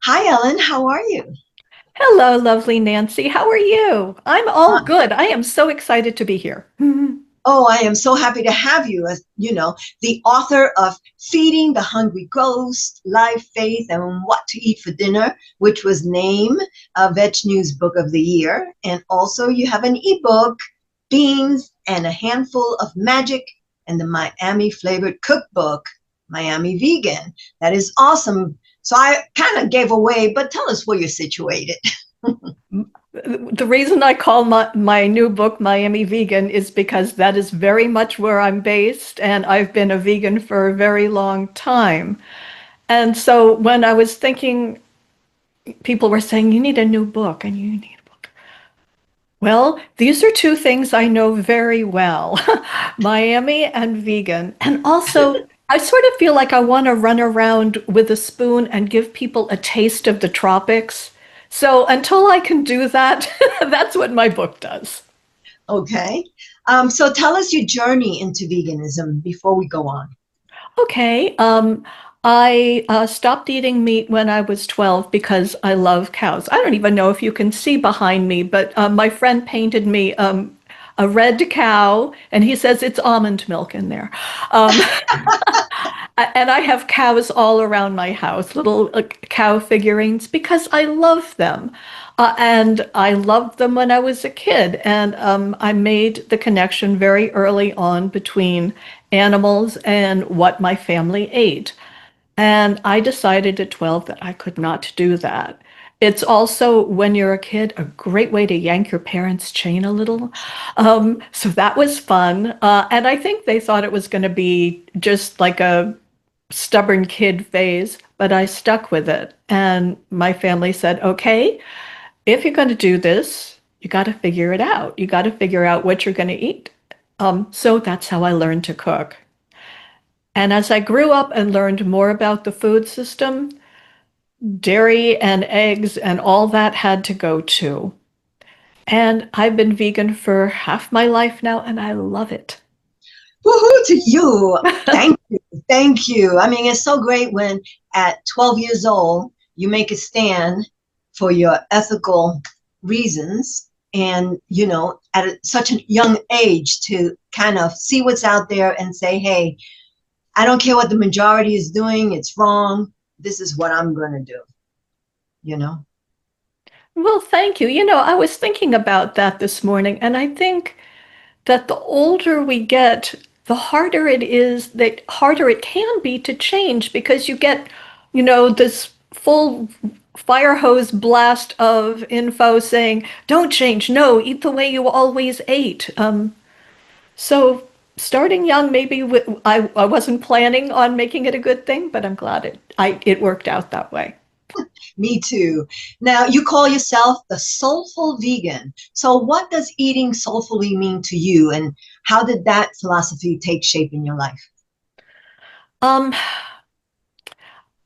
Hi, Ellen. How are you? Hello, lovely Nancy. How are you? I'm all good. I am so excited to be here. Oh, I am so happy to have you as, the author of Feeding the Hungry Ghost, Life, Faith, and What to Eat for Dinner, which was named Veg News Book of the Year. And also you have an ebook, Beans and a Handful of Magic, and the Miami flavored cookbook, Miami Vegan. That is awesome. So I kind of gave away, but tell us where you're situated. The reason I call my new book Miami Vegan is because that is very much where I'm based, and I've been a vegan for a very long time. And so when I was thinking, people were saying, you need a new book and you need a book. Well, these are two things I know very well, Miami and vegan. And also, I sort of feel like I want to run around with a spoon and give people a taste of the tropics. So until I can do that, that's what my book does. Okay. So tell us your journey into veganism before we go on. Okay. I stopped eating meat when I was 12 because I love cows. I don't even know if you can see behind me, but my friend painted me a red cow, and he says it's almond milk in there. Um, and I have cows all around my house, little cow figurines, because I love them. And I loved them when I was a kid. And I made the connection very early on between animals and what my family ate. And I decided at 12 that I could not do that. It's also, when you're a kid, a great way to yank your parents' chain a little. So that was fun. And I think they thought it was going to be just like a stubborn kid phase, but I stuck with it. And my family said, okay, if you're going to do this, you got to figure it out. You got to figure out what you're going to eat. So that's how I learned to cook. And as I grew up and learned more about the food system, dairy and eggs and all that had to go too. And I've been vegan for half my life now, and I love it. Woohoo to you. Thank you. Thank you. I mean, it's so great when at 12 years old, you make a stand for your ethical reasons. And, at such a young age to kind of see what's out there and say, hey, I don't care what the majority is doing. It's wrong. This is what I'm going to do, you know? Well, thank you. I was thinking about that this morning, and I think that the older we get, the harder it can be to change because you get, this full fire hose blast of info saying, don't change, no, eat the way you always ate. So starting young, I wasn't planning on making it a good thing, but I'm glad it worked out that way. Me too. Now, you call yourself the Soulful Vegan. So, what does eating soulfully mean to you, and how did that philosophy take shape in your life? Um,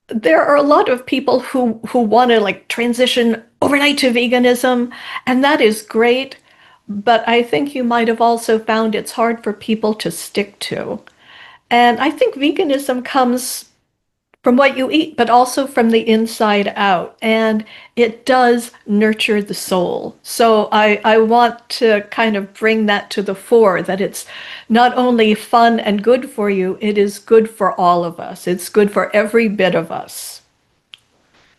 there are a lot of people who want to like transition overnight to veganism, and that is great. But I think you might have also found it's hard for people to stick to. And I think veganism comes from what you eat, but also from the inside out. And it does nurture the soul. So I want to kind of bring that to the fore, that it's not only fun and good for you, it is good for all of us. It's good for every bit of us.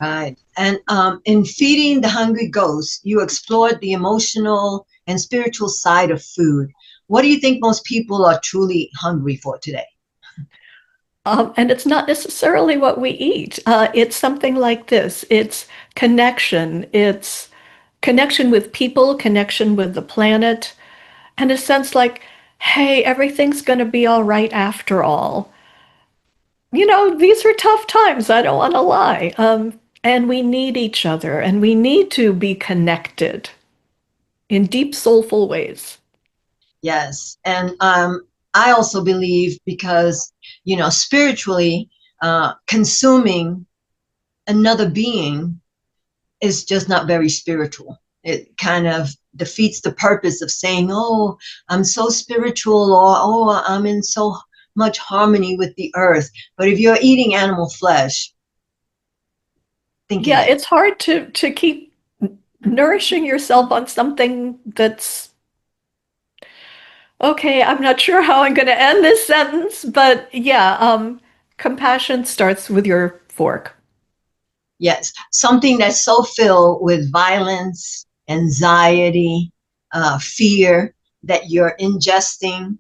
Right. And in Feeding the Hungry Ghost, you explored the emotional and spiritual side of food. What do you think most people are truly hungry for today? And it's not necessarily what we eat. It's something like this. It's connection. It's connection with people, connection with the planet, and a sense like, hey, everything's going to be all right after all. These are tough times. I don't want to lie. And we need each other, and we need to be connected in deep, soulful ways. Yes. And I also believe because, spiritually, consuming another being is just not very spiritual. It kind of defeats the purpose of saying, oh, I'm so spiritual, or oh, I'm in so much harmony with the earth. But if you're eating animal flesh, think Yeah, again. it's hard to keep nourishing yourself on something that's okay. I'm not sure how I'm going to end this sentence, but yeah, compassion starts with your fork. Yes, something that's so filled with violence, anxiety, fear that you're ingesting,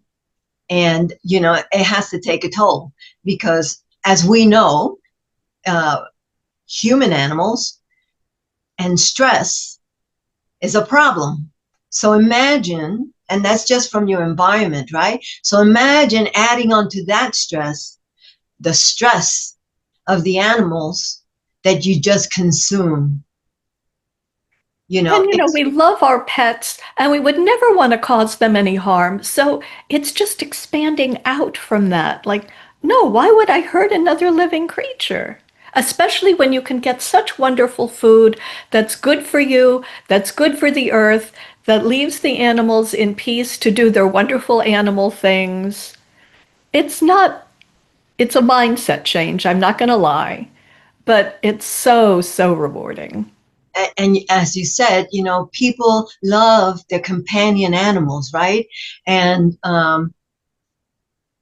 and it has to take a toll because, as we know, uh, human animals and stress is a problem. So imagine, and that's just from your environment, right? So imagine adding on to that stress the stress of the animals that you just consume. You And know, we love our pets and we would never want to cause them any harm. So it's just expanding out from that. Like, no, why would I hurt another living creature? Especially when you can get such wonderful food that's good for you, that's good for the earth, that leaves the animals in peace to do their wonderful animal things. It's not, it's a mindset change, I'm not going to lie, but it's so, so rewarding. and as you said, people love their companion animals, right? And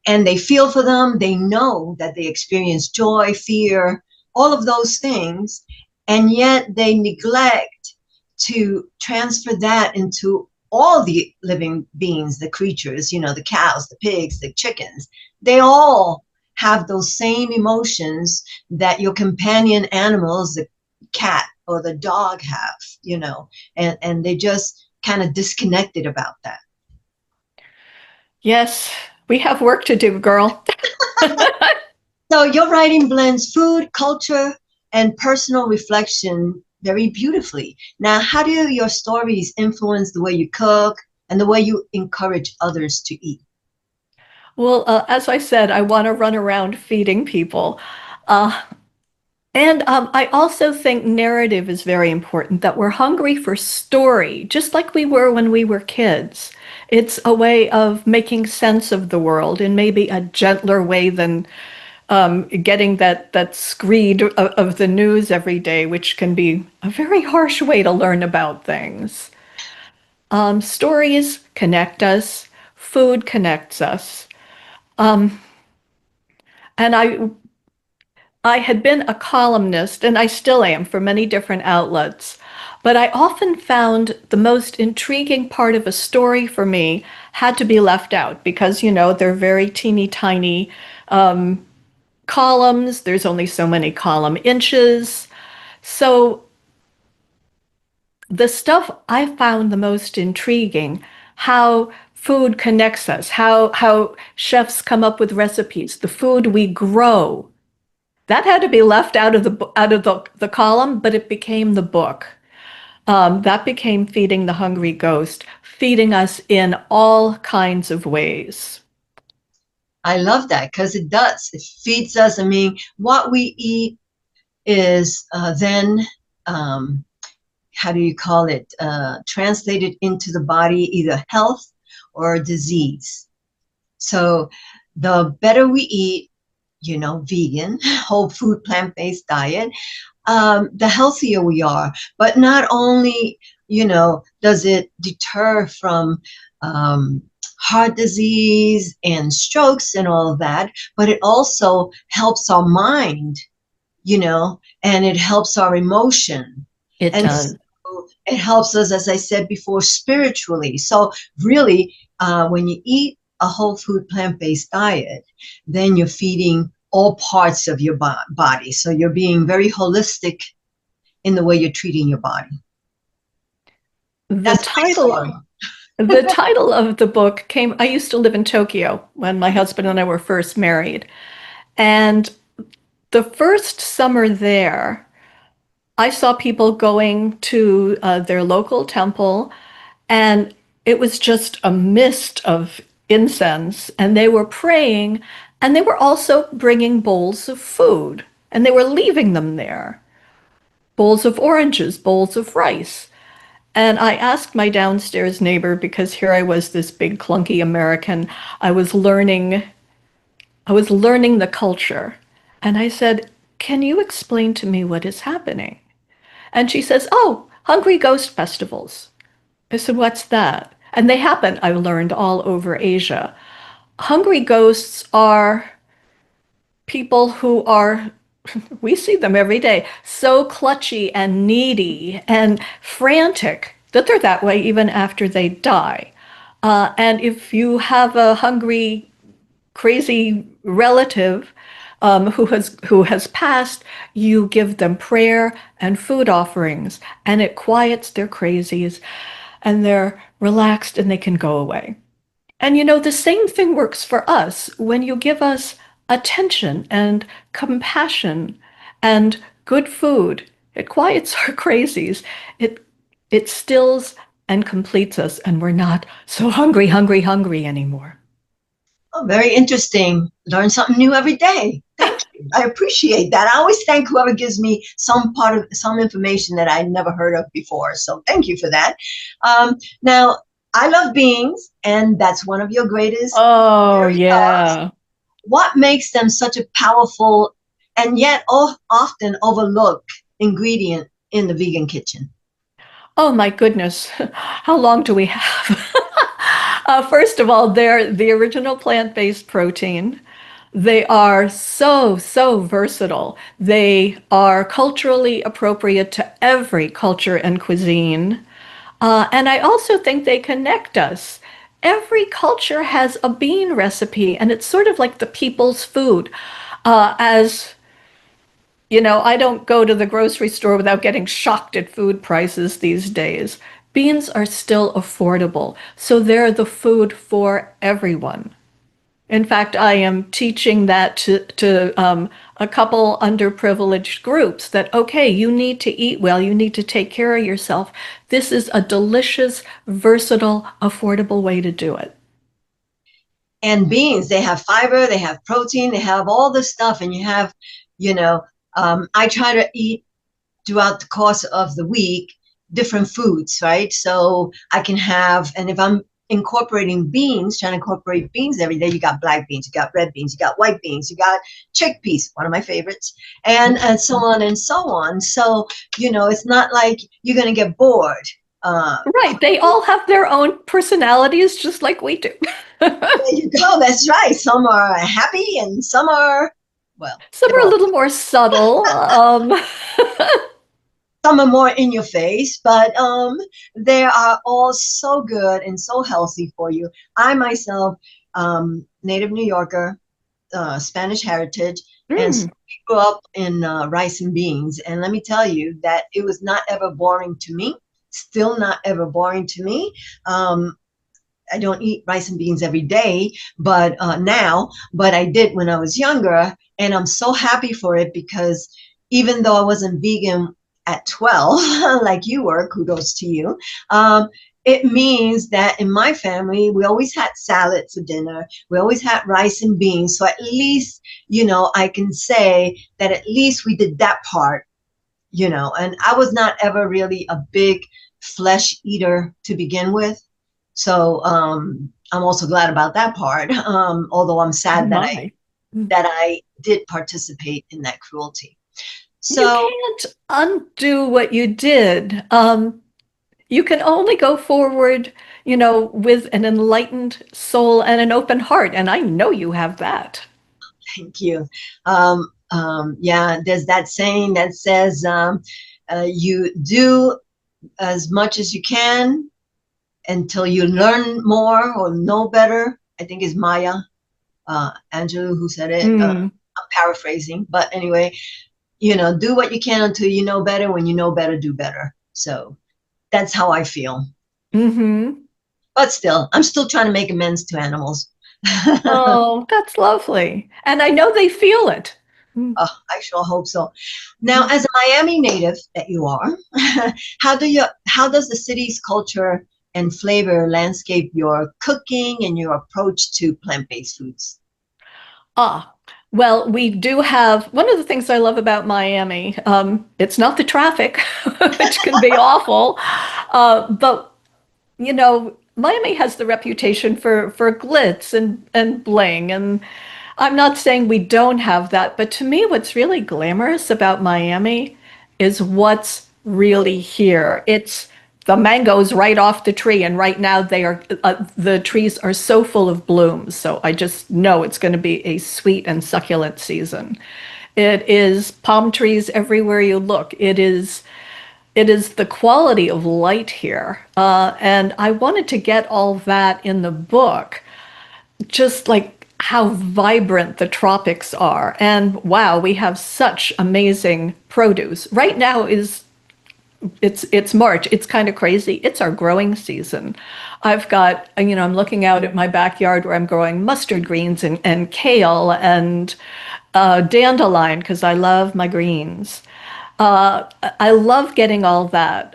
and they feel for them. They know that they experience joy, fear, all of those things, and yet they neglect to transfer that into all the living beings, the creatures, the cows, the pigs, the chickens. They all have those same emotions that your companion animals, the cat or the dog, have, and they just kind of disconnected about that. Yes, we have work to do, girl. So your writing blends food, culture, and personal reflection very beautifully. Now, how do your stories influence the way you cook and the way you encourage others to eat? Well, as I said, I want to run around feeding people. Uh, and I also think narrative is very important, that we're hungry for story, just like we were when we were kids. It's a way of making sense of the world in maybe a gentler way than getting that screed of the news every day, which can be a very harsh way to learn about things. Stories connect us, food connects us. And I had been a columnist, and I still am for many different outlets. But I often found the most intriguing part of a story for me had to be left out because, they're very teeny tiny columns. There's only so many column inches. So the stuff I found the most intriguing, how food connects us, how chefs come up with recipes, the food we grow. That had to be left out of the column, but it became the book. That became Feeding the Hungry Ghost, feeding us in all kinds of ways. I love that because it does. It feeds us. I mean, what we eat is then, um, how do you call it, translated into the body, either health or disease. So the better we eat, vegan, whole food, plant-based diet, the healthier we are. But not only, does it deter from heart disease and strokes and all of that, but it also helps our mind, and it helps our emotion. It And does. so it helps us, as I said before, spiritually. So really, when you eat a whole food plant-based diet, then you're feeding all parts of your body. So you're being very holistic in the way you're treating your body. The That's my title story. the title of the book came, I used to live in Tokyo when my husband and I were first married. And the first summer there, I saw people going to their local temple, and it was just a mist of incense, and they were praying, and they were also bringing bowls of food, and they were leaving them there. Bowls of oranges, bowls of rice. And I asked my downstairs neighbor, because here I was, this big clunky American, I was learning I was learning the culture. And I said, "Can you explain to me what is happening?" And she says, "Oh, Hungry Ghost festivals." I said, "What's that?" And they happen, I learned, all over Asia. Hungry ghosts are people who are, we see them every day, so clutchy and needy and frantic that they're that way even after they die. And if you have a hungry, crazy relative who has passed, you give them prayer and food offerings, and it quiets their crazies, and they're relaxed and they can go away. And the same thing works for us when you give us attention and compassion and good food. It quiets our crazies. It it stills and completes us, and we're not so hungry, hungry, hungry anymore. Oh, very interesting. Learn something new every day. Thank you. I appreciate that. I always thank whoever gives me some part of some information that I never heard of before. So thank you for that. Now, I love beans, and that's one of your greatest Oh, culinary loves. yeah. What makes them such a powerful and yet often overlooked ingredient in the vegan kitchen? Oh my goodness. How long do we have? First of all, they're the original plant-based protein. They are so, so versatile. They are culturally appropriate to every culture and cuisine. And I also think they connect us. Every culture has a bean recipe, and it's sort of like the people's food. As I don't go to the grocery store without getting shocked at food prices these days. Beans are still affordable, so they're the food for everyone. In fact, I am teaching that to a couple underprivileged groups that, okay, you need to eat well, you need to take care of yourself. This is a delicious, versatile, affordable way to do it. And beans, they have fiber, they have protein, they have all this stuff, and you have, you know, I try to eat throughout the course of the week different foods, right? So I can have, and if I'm incorporating beans, trying to incorporate beans every day, you got black beans, you got red beans, you got white beans, you got chickpeas, one of my favorites, and so on and so on. So, it's not like you're going to get bored. Right. They all have their own personalities, just like we do. There you go. That's right. Some are happy and some are, well, Some they're are a all, little more subtle. some are more in your face, but they are all so good and so healthy for you. I myself, native New Yorker, Spanish heritage, and so Mm, we grew up in rice and beans. And let me tell you that it was not ever boring to me. Still not ever boring to me. I don't eat rice and beans every day, but but I did when I was younger, and I'm so happy for it because even though I wasn't vegan at 12, like you were, kudos to you. Um, it means that in my family, we always had salad for dinner. We always had rice and beans. So at least, I can say that at least we did that part, and I was not ever really a big flesh eater to begin with. So I'm also glad about that part. Although I'm oh sad that I my. that I did participate in that cruelty. You So can't undo what you did. You can only go forward, with an enlightened soul and an open heart. And I know you have that. thank you. Yeah, there's that saying that says you do as much as you can until you learn more or know better. I think it's Maya Angelou who said it. Mm, I'm paraphrasing, but anyway, do what you can until you know better. When you know better, do better. So that's how I feel. hmm But still, I'm still trying to make amends to animals. Oh, Oh, that's lovely. And I know they feel it. Mm, I sure hope so. Now, mm. as a Miami native that you are, how does the city's culture and flavor landscape your cooking and your approach to plant-based foods? Ah, well, we do have one of the things I love about Miami. It's not the traffic, which can be awful, but Miami has the reputation for glitz and bling, and I'm not saying we don't have that, but to me, what's really glamorous about Miami is what's really here. It's the mangoes right off the tree, and right now the trees are so full of blooms. So I just know it's going to be a sweet and succulent season. It is palm trees everywhere you look. It is the quality of light here, and I wanted to get all that in the book, just like how vibrant the tropics are. And wow, we have such amazing produce. Right now is it's March. It's kind of crazy. It's our growing season. I've got, I'm looking out at my backyard where I'm growing mustard greens and kale and dandelion because I love my greens. I love getting all that.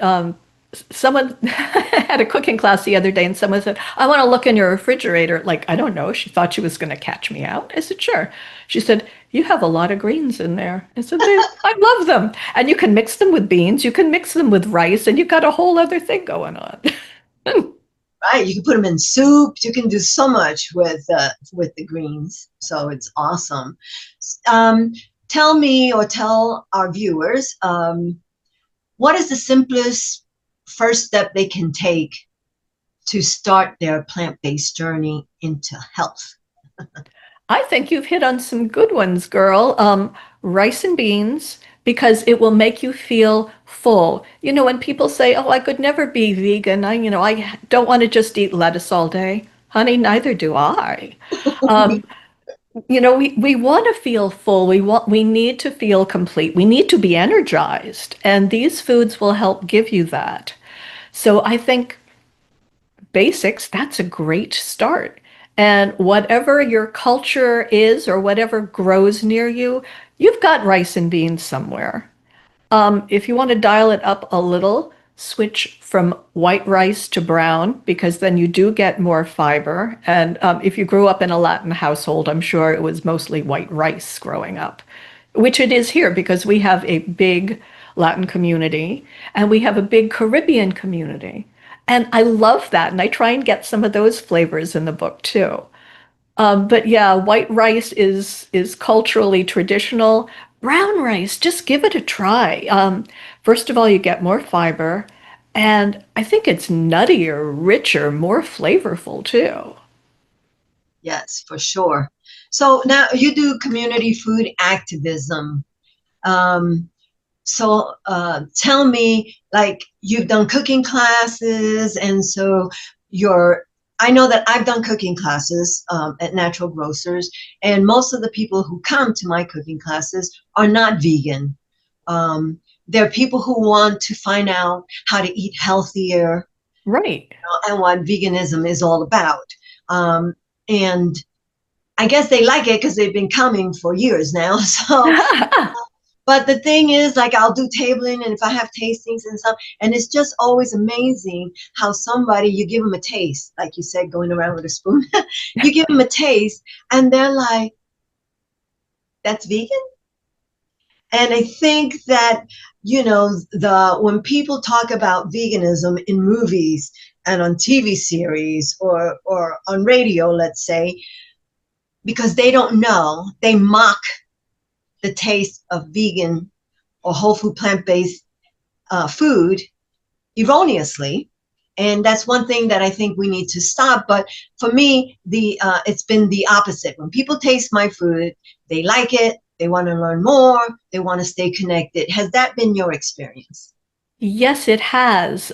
Someone had a cooking class the other day and someone said, I want to look in your refrigerator. Like, I don't know. She thought she was going to catch me out. I said, sure. She said, you have a lot of greens in there. I said, I love them. And you can mix them with beans, you can mix them with rice, and you've got a whole other thing going on. Right, you can put them in soups. You can do so much with the greens. So it's awesome. Um, Tell me or tell our viewers, what is the simplest first step they can take to start their plant-based journey into health? I think you've hit on some good ones, girl. Rice and beans, because it will make you feel full. When people say, "Oh, I could never be vegan," I don't want to just eat lettuce all day. Honey, neither do I. Um, we want to feel full. We need to feel complete. We need to be energized, and these foods will help give you that. So I think basics, that's a great start. And whatever your culture is or whatever grows near you, you've got rice and beans somewhere. If you want to dial it up a little, switch from white rice to brown because then you do get more fiber. And if you grew up in a Latin household, I'm sure it was mostly white rice growing up, which it is here because we have a big Latin community and we have a big Caribbean community. And I love that. And I try and get some of those flavors in the book too. But yeah, white rice is culturally traditional. Brown rice, just give it a try. First of all, you get more fiber, and I think it's nuttier, richer, more flavorful too. Yes, for sure. So now you do community food activism. Um, so tell me, like you've done cooking classes, and so you're. I know that I've done cooking classes at Natural Grocers, and most of the people who come to my cooking classes are not vegan. Um, they're people who want to find out how to eat healthier, Right. and what veganism is all about. Um, and I guess they like it because they've been coming for years now. So but the thing is, like, I'll do tabling and if I have tastings and stuff, and it's just always amazing how somebody, you give them a taste, like you said, going around with a spoon, you give them a taste and they're like, that's vegan? And I think that, when people talk about veganism in movies and on TV series or on radio, let's say, because they don't know, they mock the taste of vegan or whole food plant-based food erroneously. And that's one thing that I think we need to stop. But for me, it's been the opposite. When people taste my food, they like it, they want to learn more, they want to stay connected. Has that been your experience? Yes, it has.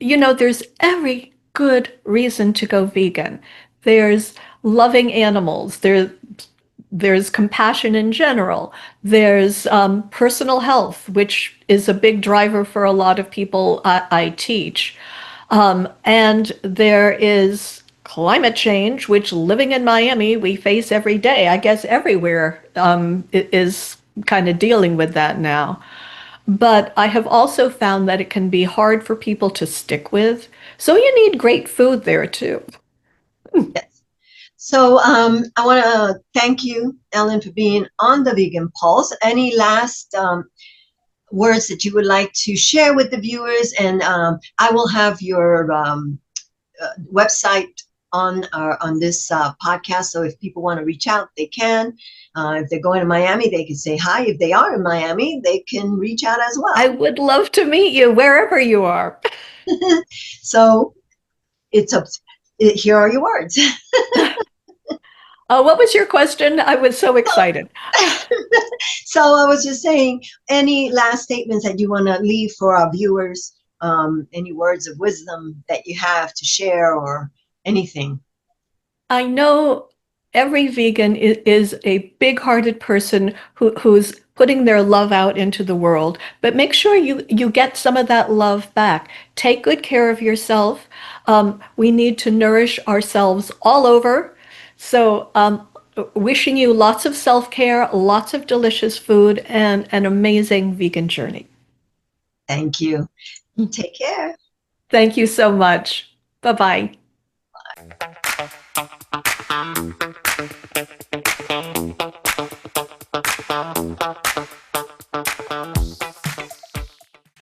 There's every good reason to go vegan. There's loving animals. There's compassion in general. There's personal health, which is a big driver for a lot of people I teach. And there is climate change, which living in Miami, we face every day. I guess everywhere is kind of dealing with that now. But I have also found that it can be hard for people to stick with. So you need great food there too. Yes. So I want to thank you, Ellen, for being on the Vegan Pulse. Any last words that you would like to share with the viewers? And I will have your website on this podcast. So if people want to reach out, they can. If they're going to Miami, they can say hi. If they are in Miami, they can reach out as I well. would love to meet you wherever you are. So it's up. Here are your words. What was your question? I was so excited. So I was just saying, any last statements that you want to leave for our viewers? Any words of wisdom that you have to share or anything? I know every vegan is a big-hearted person who's putting their love out into the world, but make sure you get some of that love back. Take good care of yourself. We need to nourish ourselves all over. So, wishing you lots of self-care, lots of delicious food, and an amazing vegan journey. Thank you. Take care. Thank you so much. Bye-bye.